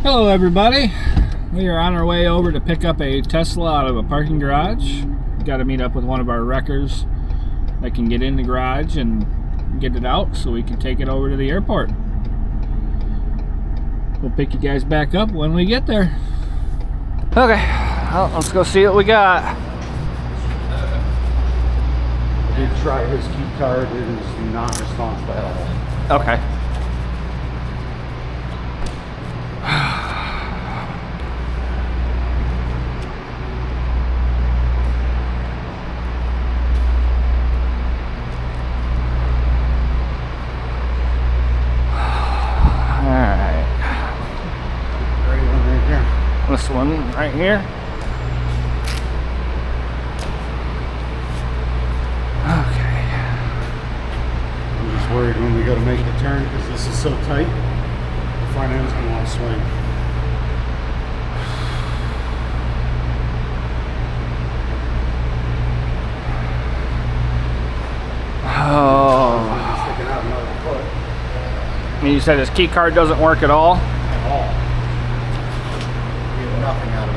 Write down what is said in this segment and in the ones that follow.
Hello everybody, we are on our way over to pick up a Tesla out of a parking garage. Got to meet up with one of our wreckers that can get in the garage and get it out so we can take it over to the airport. We'll pick you guys back up when we get there. Okay, well, let's go see what we got. I did try his key card, it is not responsive at all. Okay. This one right here. Okay. I'm just worried when we go to make the turn because this is so tight. The front end's gonna want to swing. Oh. Sticking out another foot. And you said his key card doesn't work at all? At all. Nothing out of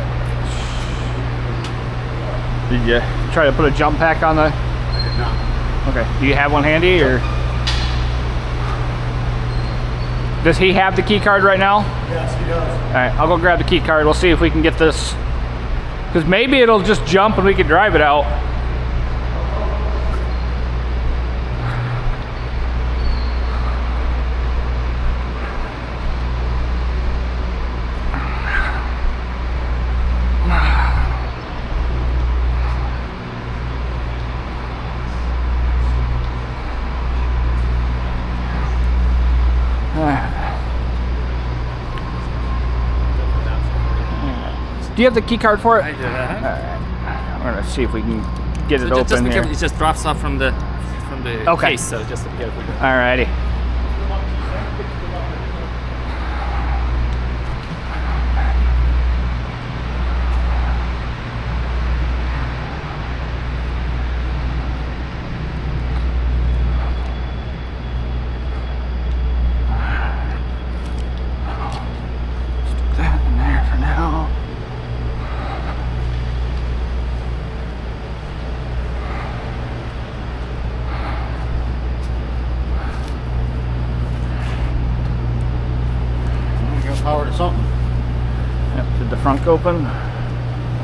it. Did you try to put a jump pack on the? I did not. Okay. Do you have one handy or? Does he have the key card right now? Yes, he does. All right, I'll go grab the key card. We'll see if we can get this. Because maybe it'll just jump and we can drive it out. Do you have the key card for it? I do. Alright. We're gonna see if we can get it open here. It just drops off from the Okay. case, so just to be careful. Alrighty. Stick that in there for now. Power to something. Yep. Did the front open?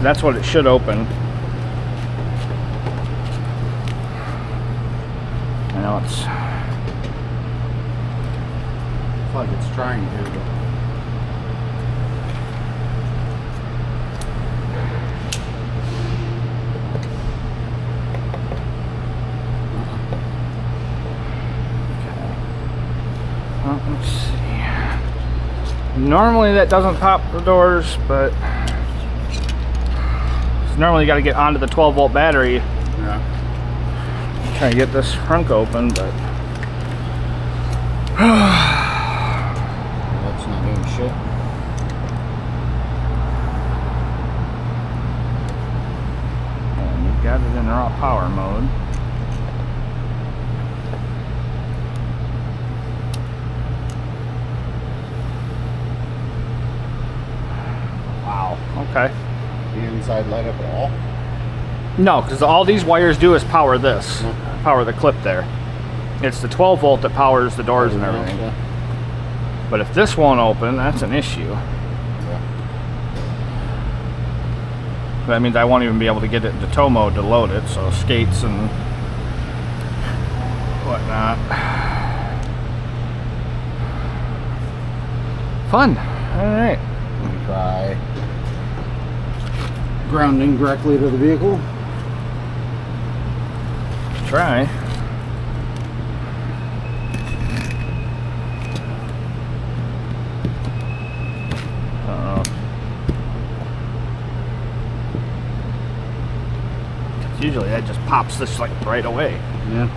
That's what it should open. I know it's. It's like it's trying to. Well, let's see. Normally that doesn't pop the doors, but normally you got to get onto the 12-volt battery. Yeah. Try to get this front open, but That's not doing shit. and you've got it in raw power mode. Wow. Okay. The inside light up at all? No, because all these wires do is power this, Okay. power the clip there. It's the 12-volt that powers the doors and everything. Yeah. But if this won't open, that's an issue. Yeah. That means I won't even be able to get it into tow mode to load it, so skates and whatnot. Fun. All right. Let me try grounding directly to the vehicle. Try. Usually that just pops this like right away. Yeah.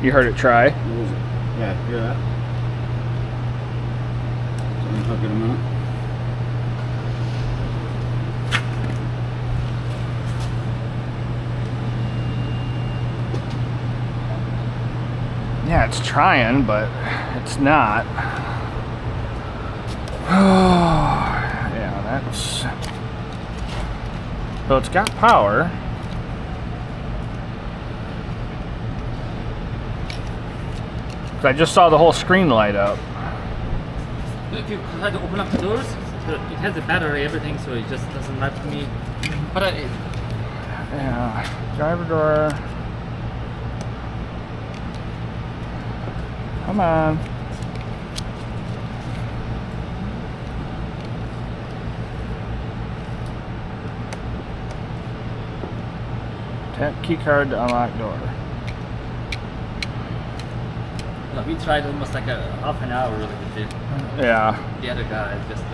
You heard it try. Yeah, hear that? Let me hook it a minute. Yeah, it's trying, but it's not. Yeah, that's... So it's got power. I just saw the whole screen light up. If you try to open up the doors, it has a battery, everything, so it just doesn't let me. But yeah, driver door. Come on. Tap key card to unlock door. we tried almost like a half an hour with Yeah. the other guy. Just.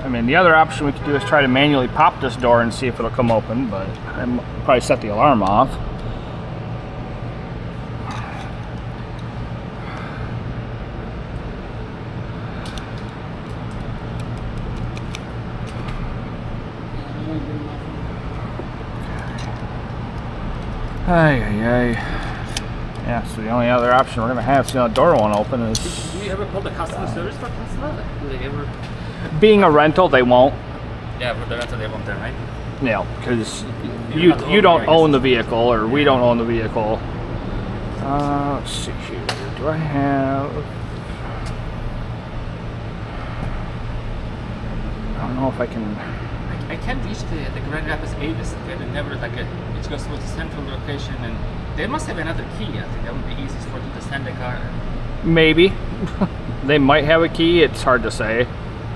I mean, the other option we could do is try to manually pop this door and see if it'll come open, but I'd probably set the alarm off. Ay, ay, ay. Yeah, so the only other option we're going to have so the door won't open is... Do you ever call the customer service for Tesla? Like, do they ever... Being a rental, they won't. Yeah, for the rental, they won't there, right? Yeah, because you don't own the vehicle, or we don't own the vehicle. Let's see here. Do I have... I don't know if I can... I can't reach the Grand Rapids Avis. They never like it goes to a central location, and they must have another key. I think that would be easiest for them to send the car. Maybe. They might have a key. It's hard to say.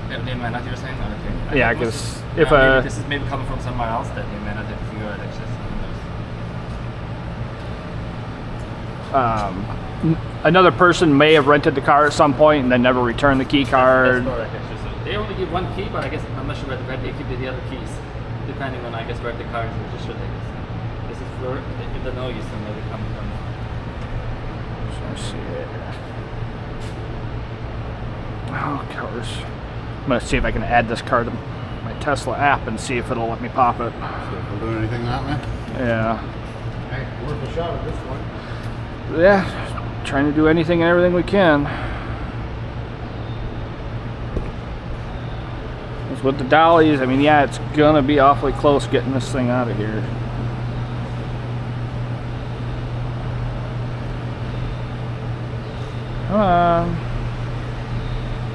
They might not. You're saying? Okay. Yeah, because if maybe this is maybe coming from somewhere else that they might not have to figure out access. Another person may have rented the car at some point and then never returned the key card. That's correct, actually. So they only give one key, but I guess I'm not sure where they keep the other keys, depending on I guess where the car is registered. This is for in the noise and where they come from. Let's see it. Oh, cars. I'm gonna see if I can add this car to my Tesla app and see if it'll let me pop it. See if we'll do anything that way. Yeah. Hey, worth a shot at this one. Yeah. Trying to do anything and everything we can. Because with the dollies, I mean, yeah, it's gonna be awfully close getting this thing out of here. Come on.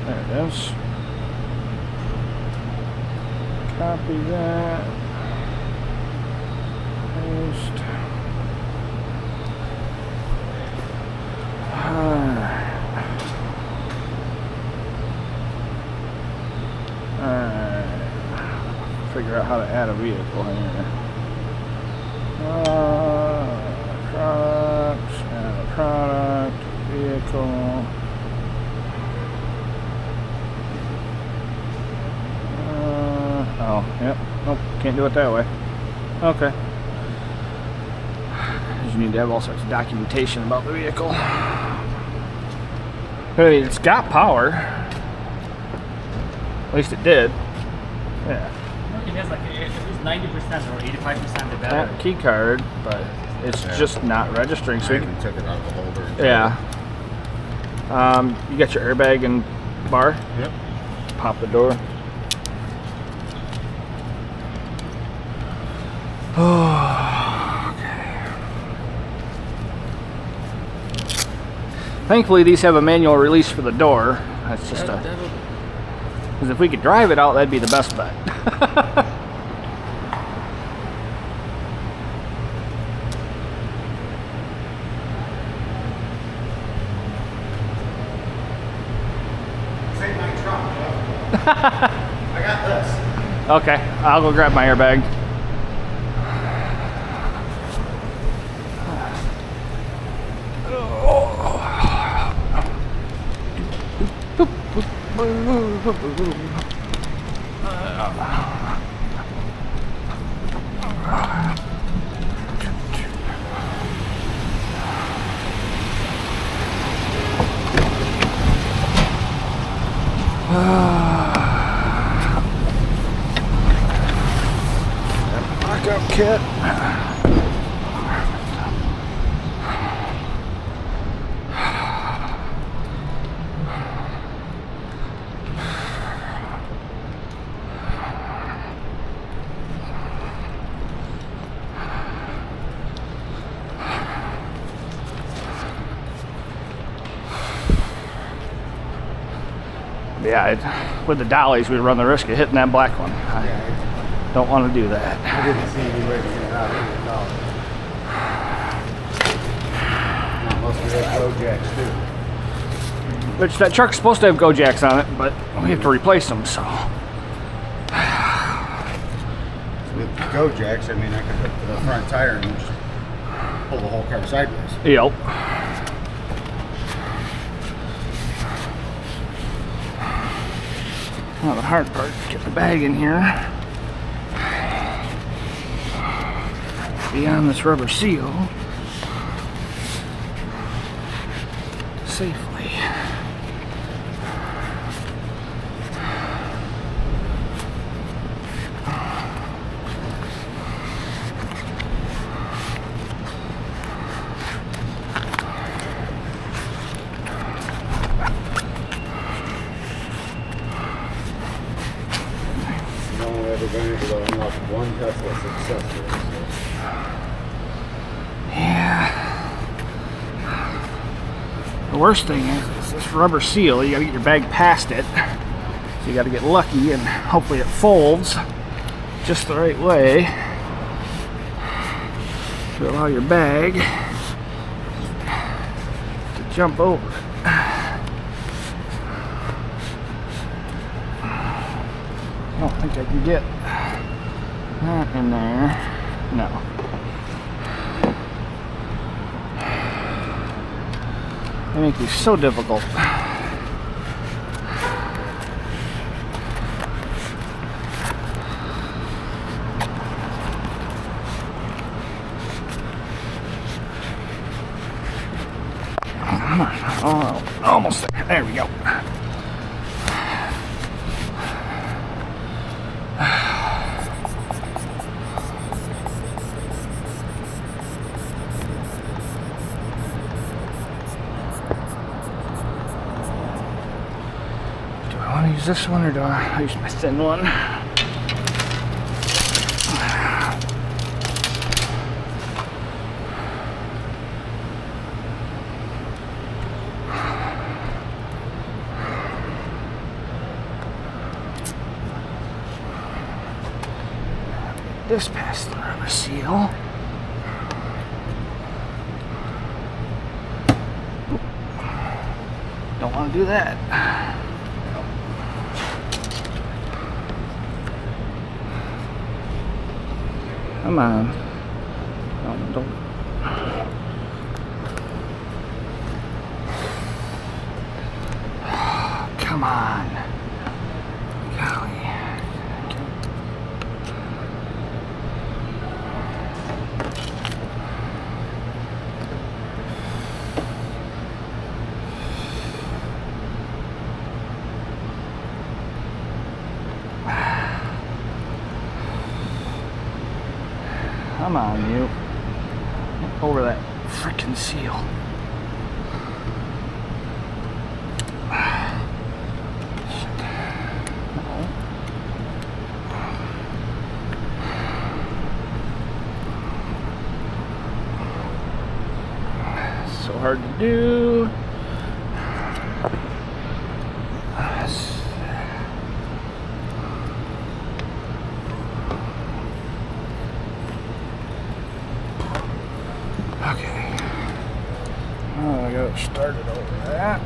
There it is. Copy that. Paste. Alright. Figure out how to add a vehicle here. Products, add a product, vehicle. Oh, yep. Nope, can't do it that way. Okay. You need to have all sorts of documentation about the vehicle. I mean, it's got power. At least it did. Yeah. It has like at least 90% or 85% of the battery. That key card, but it's just not registering. So I even took it out of the holder. yeah. You got your airbag and bar? Yep. Pop the door. Oh, okay. Thankfully, these have a manual release for the door. That's just because if we could drive it out, that'd be the best bet. Save my truck, Jeff. I got this. Okay, I'll go grab my airbag. Backup kit. Yeah, with the dollies, we run the risk of hitting that black one. I don't want to do that. I didn't see any way to get it out of here at all. Unless we have Go Jacks too. Which that truck's supposed to have Go Jacks on it, but we have to replace them, so. With Go Jacks, I mean, I could hook to the front tire and just pull the whole car sideways. Yep. Well, the hard part is get the bag in here. Beyond this rubber seal. Safely. I've only ever been able to unlock one Tesla successfully. So. Yeah. The worst thing is this rubber seal. You gotta get your bag past it. So you gotta get lucky and hopefully it folds just the right way to allow your bag to jump over it. I don't think I can get that in there. No. They make these so difficult. Come on. Oh, almost there. There we go. I want to use this one or do I use my thin one? This past the rubber seal. Don't want to do that. Come on. Don't. Come on. Golly. Come on, you. Get over that frickin' seal. So hard to do. Okay. Oh, I got it started over that.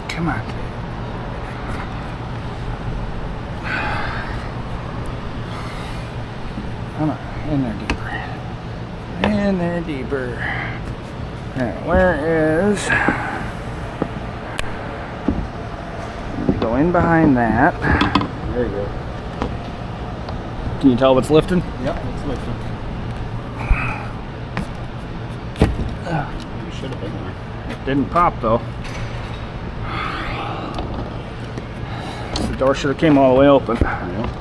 Come on. Come on, in there deeper. In there deeper. Alright, where is... Go in behind that. There you go. Can you tell if it's lifting? Yep, it's lifting. You should have been there. It didn't pop though. The door should have came all the way open. Yeah.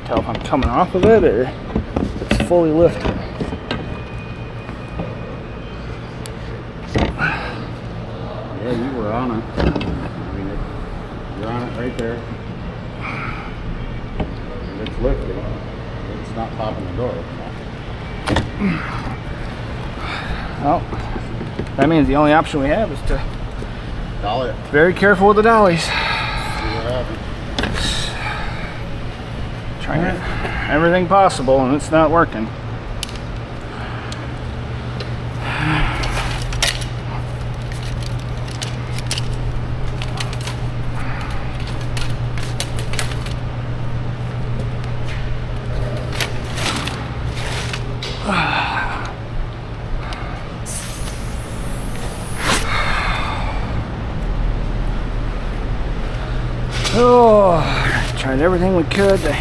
Tell if I'm coming off of it or if it's fully lifted. on it. I mean, you're on it right there. And it's lifting. It's not popping the door. Well, that means the only option we have is to Dolly it. very careful with the dollies. See what happens. Trying everything possible and it's not working. Oh, tried everything we could to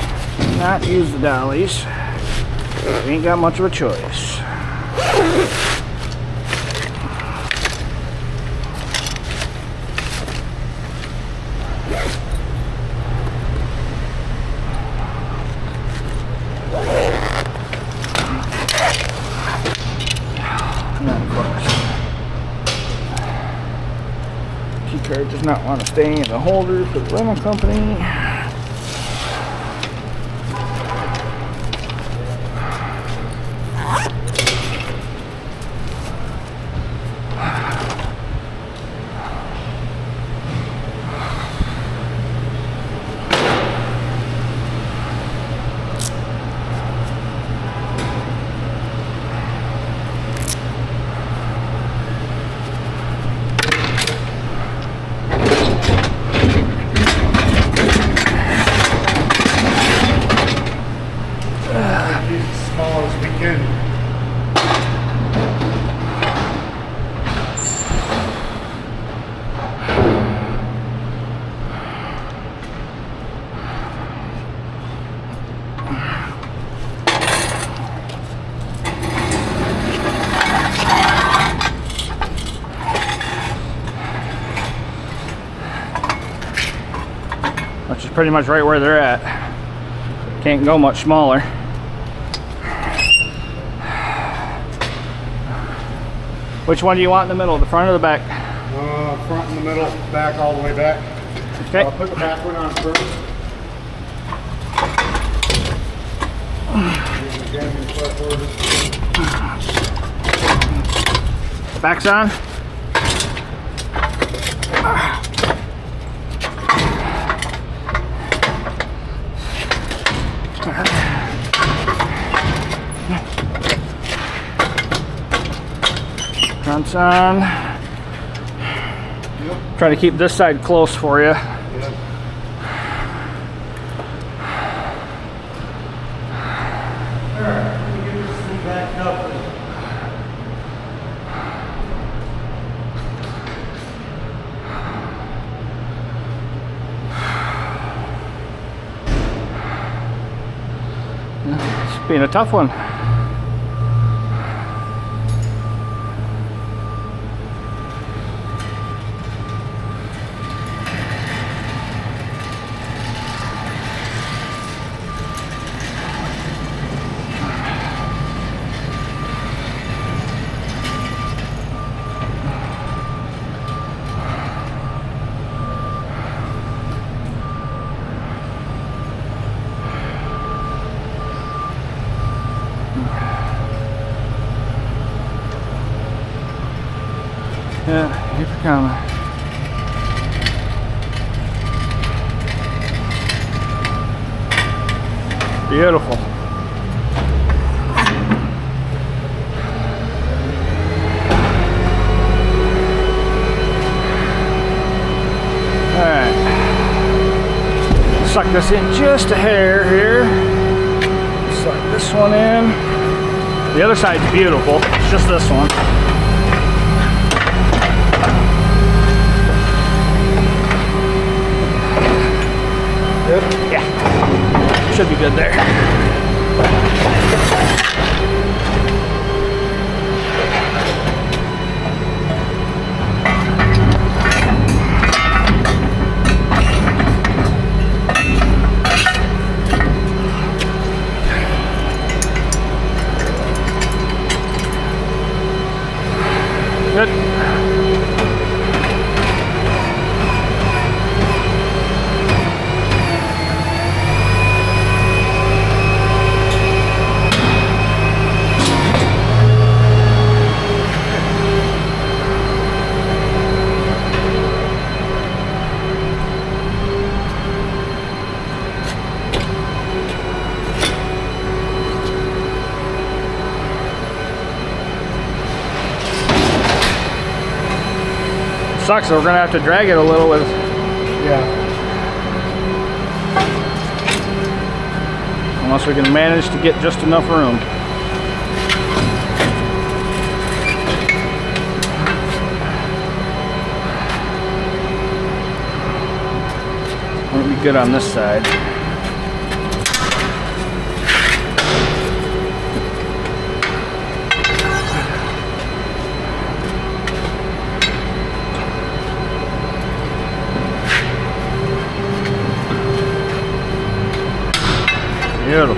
not use the dollies. We ain't got much of a choice. And then of course, key card does not want to stay in the holder for the rental company. As small as we can. Which is pretty much right where they're at. Can't go much smaller. Which one do you want in the middle, the front or the back? Front in the middle, back all the way back. Okay. I'll put the back one on first. Back's on. Front's on. Yep. Try to keep this side close for you. Yep. Alright, let me get this thing backed up. It's been a tough one. Yeah, keep it coming. Beautiful. Alright. Suck this in just a hair here. Suck this one in. The other side's beautiful. It's just this one. Yeah, should be good there. Good. Sucks, we're gonna have to drag it a little with. Yeah. Unless we can manage to get just enough room. Won't be good on this side. Beautiful.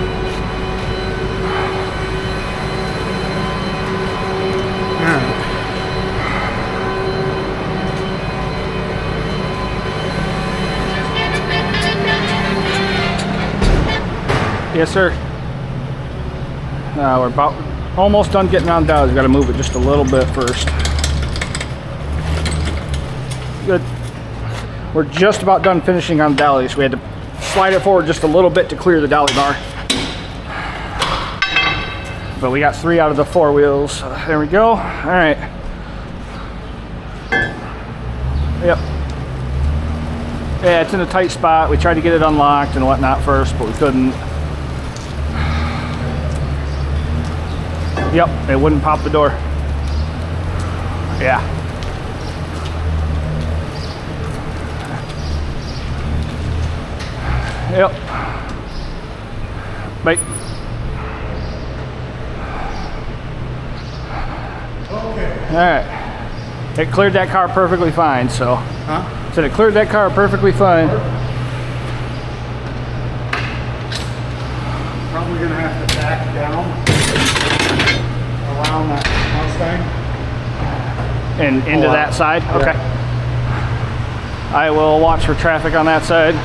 Yes, sir. We're about almost done getting on down. We've got to move it just a little bit first. Good. We're just about done finishing on the dolly, so we had to slide it forward just a little bit to clear the dolly bar. But we got 3 out of the 4 wheels. There we go. All right. Yep. Yeah, it's in a tight spot. We tried to get it unlocked and whatnot first, but we couldn't. Yep, it wouldn't pop the door. Yeah. Yep. Bye. Okay. All right. It cleared that car perfectly fine, so. Huh? Said it cleared that car perfectly fine. Probably gonna have to back down around that Mustang. And into that side? Yeah. Okay. I will watch for traffic on that side.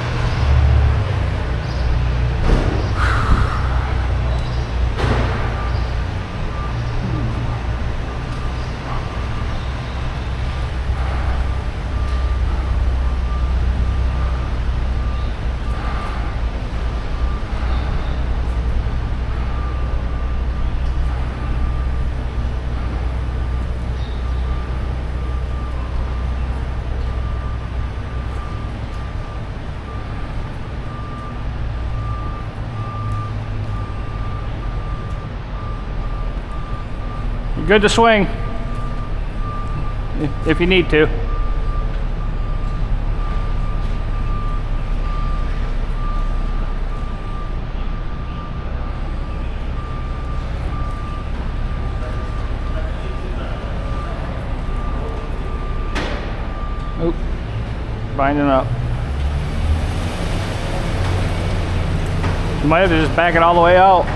Good to swing if you need to. Oop, binding up. You might have to just back it all the way out.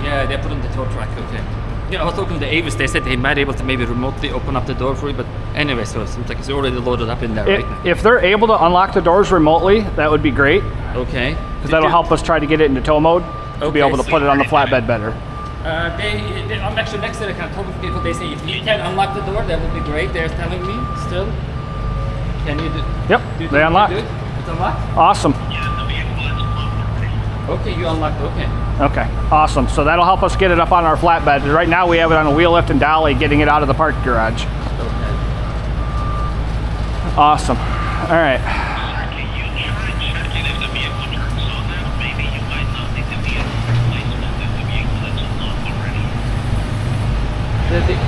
Yeah, they put on the tow truck, okay. Yeah, I was talking to Avis, they said they might be able to maybe remotely open up the door for you, but anyway, so it seems like it's already loaded up in there right now. If they're able to unlock the doors remotely, that would be great, Okay. because that'll help us try to get it into tow mode to be Okay, able to so- put it on the flatbed better. I'm actually next to the control people, they say if you can unlock the door, that would be great, they're telling me still. Can you do? Yep, they unlocked. It's unlocked? Awesome. Okay, you unlocked, okay. Okay, awesome. So that'll help us get it up on our flatbed. Right now we have it on a wheel lift and dolly, getting it out of the parking garage. Okay. Awesome. All right. Can you try checking if the vehicle turns on now? Maybe you might not need the vehicle replacement if the vehicle is unlocked already.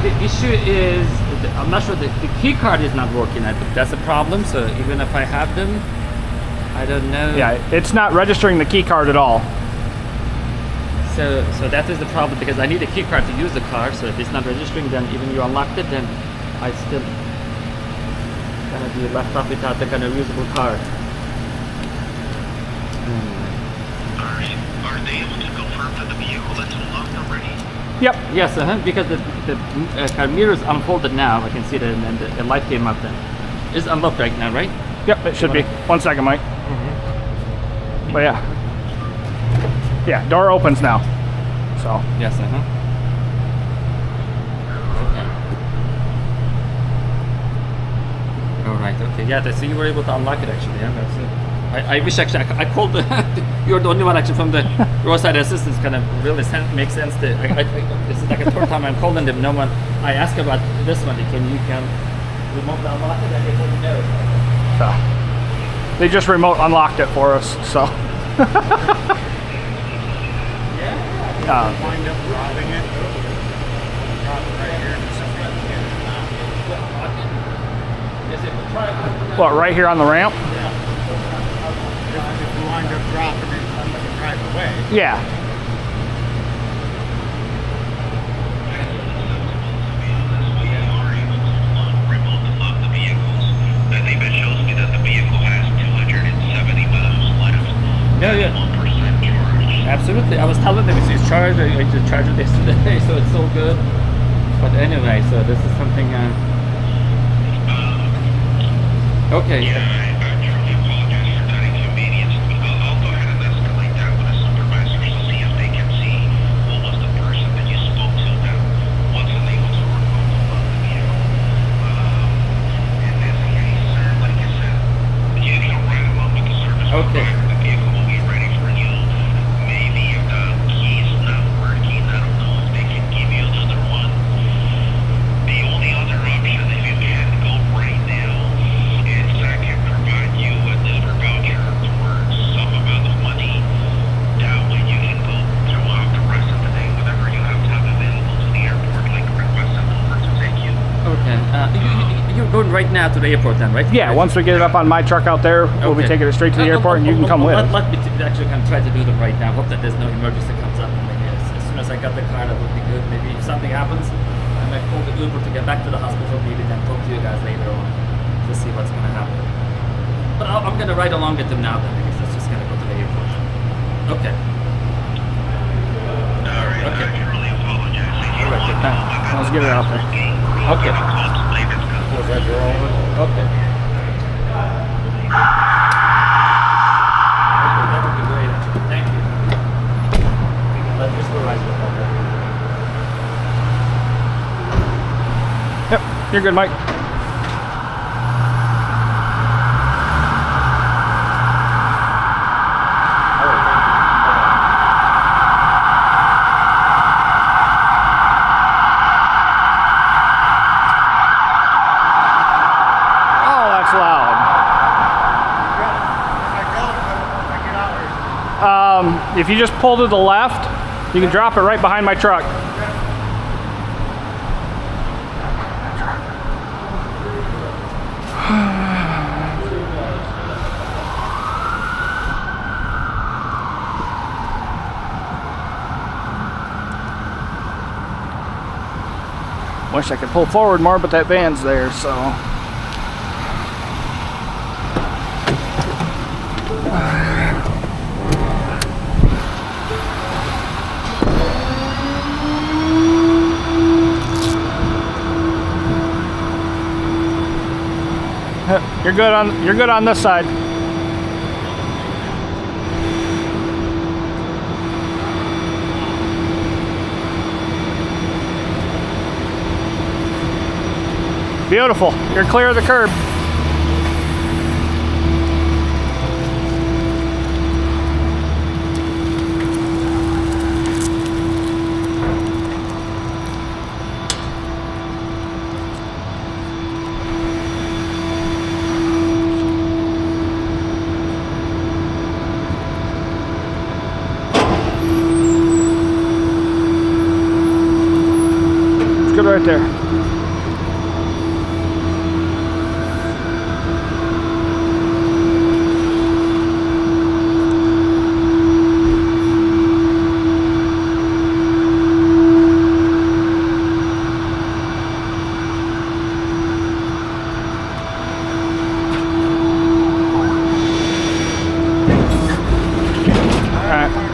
The issue is, I'm not sure, the key card is not working. I think that's a problem, so even if I have them, I don't know. Yeah, it's not registering the key card at all. So that is the problem, because I need a key card to use the car, so if it's not registering, then even you unlocked it, then I still gonna be left off without the kind of usable card. Alright. Are they able to confirm that the vehicle is unlocked already? Yep. Yes, because the car mirror is unfolded now. I can see that, and the light came up then. It's unlocked right now, right? Yep, it should be. 1 second, Mike. But yeah. Yeah, door opens now. So. Yes, Okay. All right. Okay. Yeah. So you were able to unlock it actually. Yeah. That's it. I wish actually I called the. You're the only one actually from the roadside assistance. Kind of really makes sense. That this is like a third time I'm calling them. No one. I asked about this one. Can you remote unlock it? And they told me no. So they just remote unlocked it for us. So. Yeah. Wind up dropping it. Drop it right here and somebody can get it now. What, right here on the ramp? If you wind up dropping it, you can drive away. Yeah. Remote unlock the vehicles. I think that shows me that the vehicle has 270 miles left. Yeah. 1% charge. Absolutely. I was telling them it's charged. I just charged it yesterday, so it's so good. But anyway, so this is something. Okay. Yeah, I truly apologize for that inconvenience. I'll go ahead and escalate that with the supervisors to see if they can see who was the person that you spoke to that wasn't able to remote unlock the vehicle. In this case, sir, like I said, you can ride along with the service Okay. provider. The vehicle will be ready for you. Maybe if the key's not working, I don't know if they can give you another one. The only other option, if you can go right now, is I can provide you a Uber voucher for some amount of money. That way you can go throughout the rest of the day, whenever you have time available to the airport, like request an Uber to take you. Okay. You're going right now to the airport then, right? Yeah, once we get it up on my truck out there, we'll be Okay. taking it straight to the airport and you can come with. Let me actually can try to do them right now. Hope that there's no emergency comes up. Maybe as soon as I got the car, that would be good. Maybe if something happens, I might call the Uber to get back to the hospital. Maybe then talk to you guys later on to see what's going to happen. But I'm going to ride along with them now then, because it's just going to go to the airport. Okay. Alright, Okay. I truly apologize. If you Alright, want good. to, Let's get it out there. Okay. Was that your own? Okay. That would be great. Thank you. Let me just go right with that. Yep, you're good, Mike. Oh, that's loud. If you just pull to the left, you can drop it right behind my truck. Wish I could pull forward more, but that van's there, so. You're good on this side. Beautiful. You're clear of the curb. It's good right there.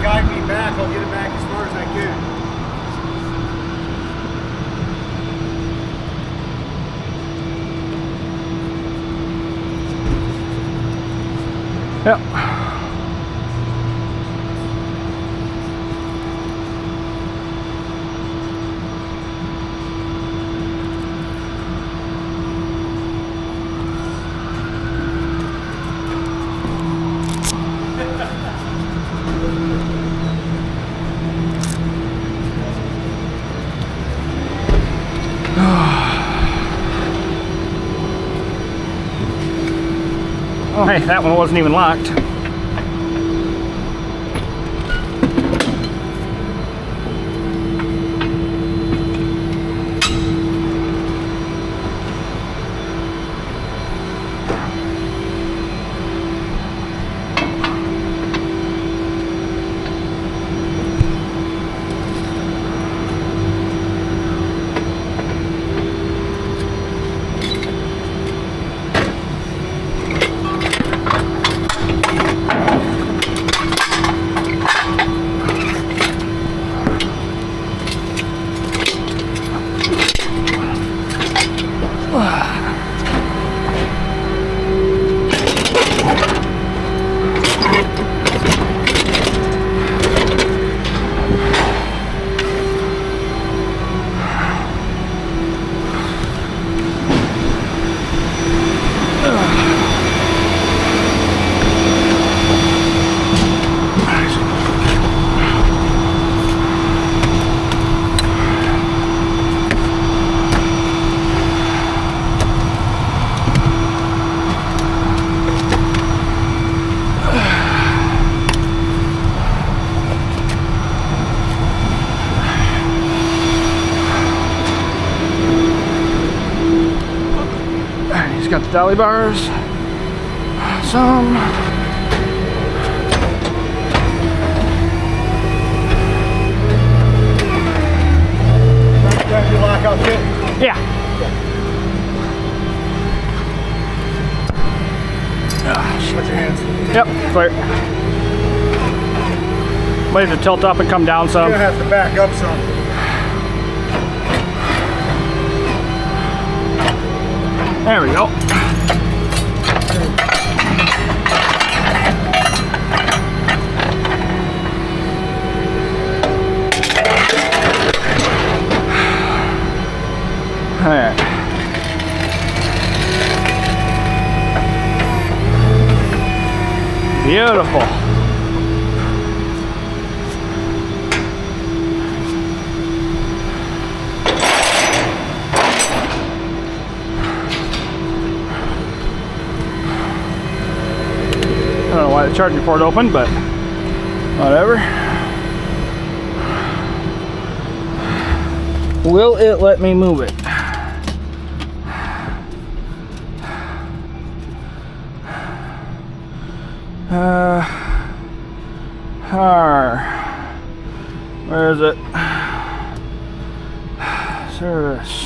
Guide me back, I'll get it back as far as I can. Yep. Oh, hey, that one wasn't even locked. Got the dolly bars, some. Grab your lockout kit. Yeah. Put your hands. Yep, clear. Might have to tilt up and come down some. You're gonna have to back up some. There we go. Alright. Beautiful. I don't know why the charging port opened, but whatever. Will it let me move it? Where is it? Service.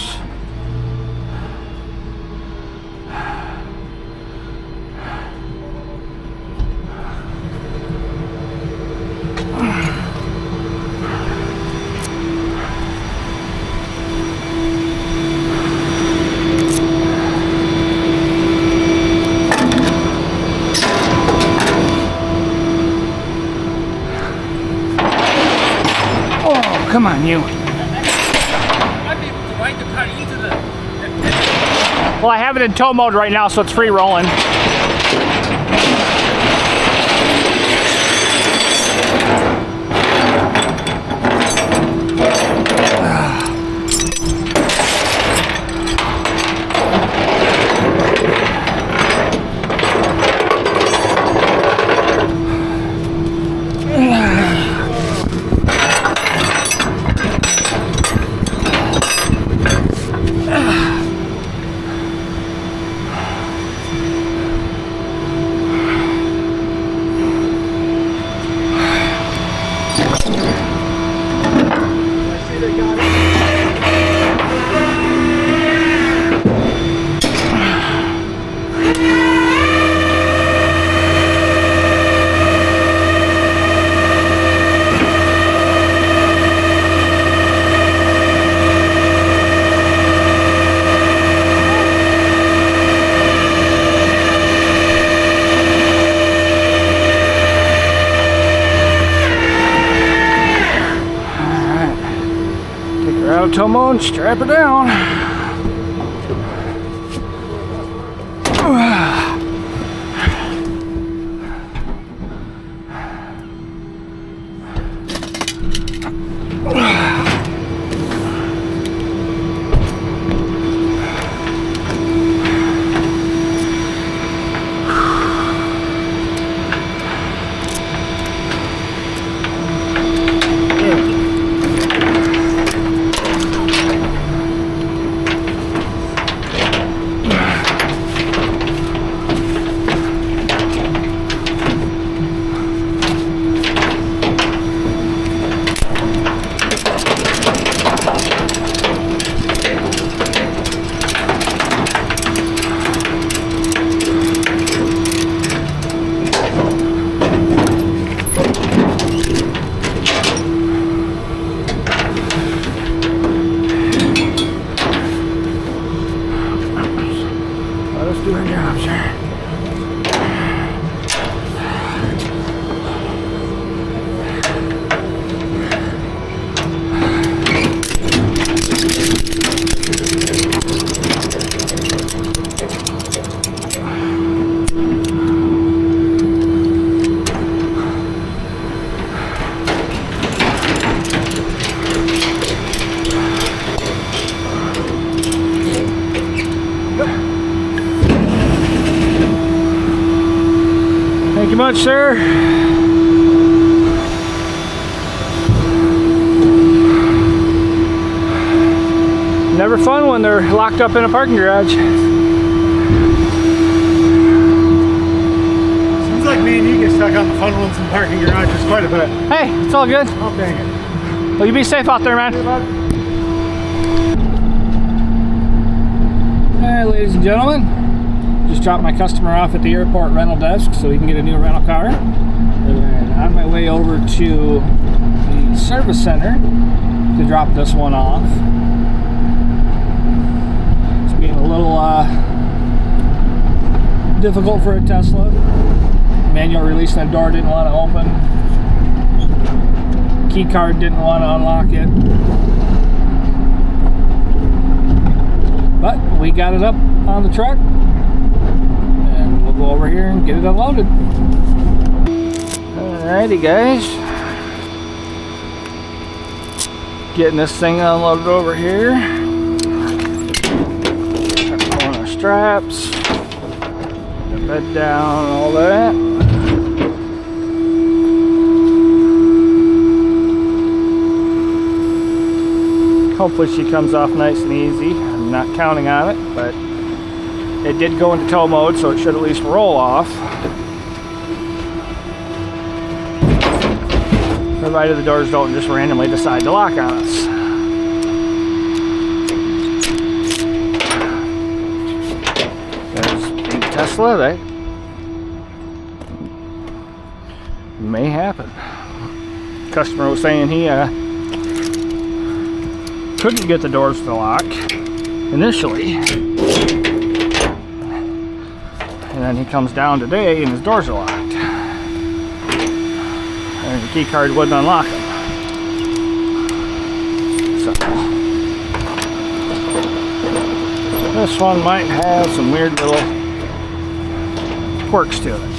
Come on, you. I'd be able to ride the car into the... Well, I have it in tow mode right now, so it's free rolling. Out of tow mode, strap her down. do our job, sir. Thank you much, sir. Never fun when they're locked up in a parking garage. Seems like me and you get stuck on the fun ones in parking garages quite a bit. Hey, it's all good. Oh, dang it. Well, you be safe out there, man. Hey, ladies and gentlemen. Just dropped my customer off at the airport rental desk so he can get a new rental car. And on my way over to the service center to drop this one off. It's being a little difficult for a Tesla. Manual release that door didn't want to open. Key card didn't want to unlock it. But we got it up on the truck. We'll go over here and get it unloaded. Alrighty, guys. Getting this thing unloaded over here. Pulling our straps. The bed down, all that. Hopefully she comes off nice and easy. I'm not counting on it, but it did go into tow mode, so it should at least roll off. Provided the doors don't just randomly decide to lock on us. There's a Tesla, that may happen. Customer was saying he couldn't get the doors to lock initially. And then he comes down today and his doors are locked. And the key card wouldn't unlock them. So this one might have some weird little quirks to it.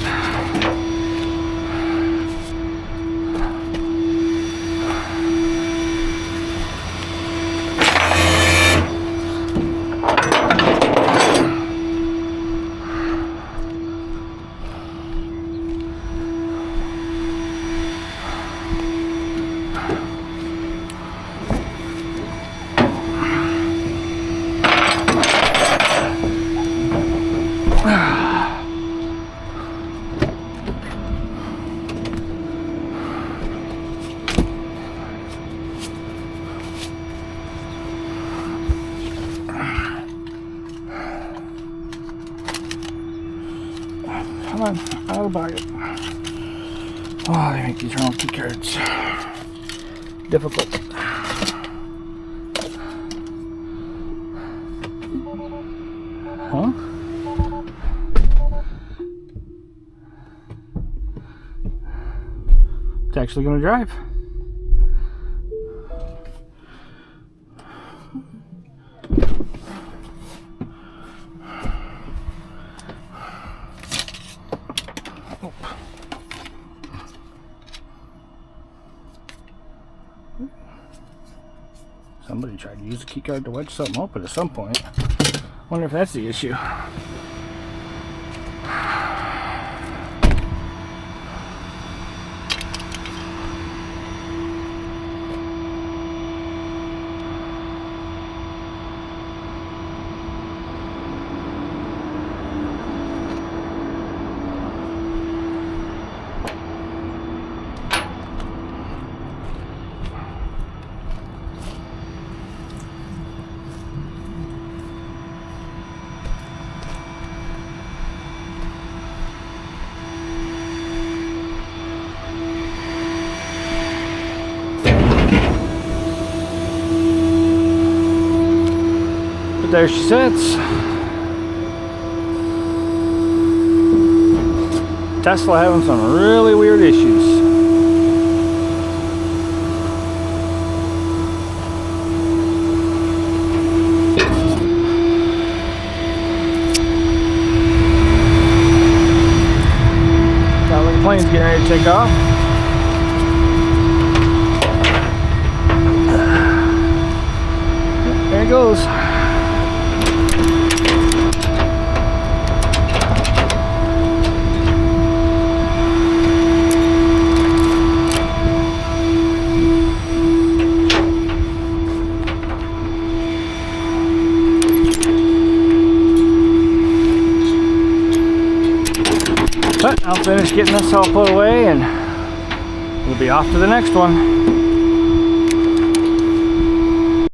Come on, I'll buy it. Oh, they make these wrong key cards difficult. Huh? It's actually gonna drive. Somebody tried to use a key card to wedge something open at some point. Wonder if that's the issue. There she sits. Tesla having some really weird issues. Sounds like the plane's getting ready to take off. There it goes. But I'll finish getting this all put away and we'll be off to the next one.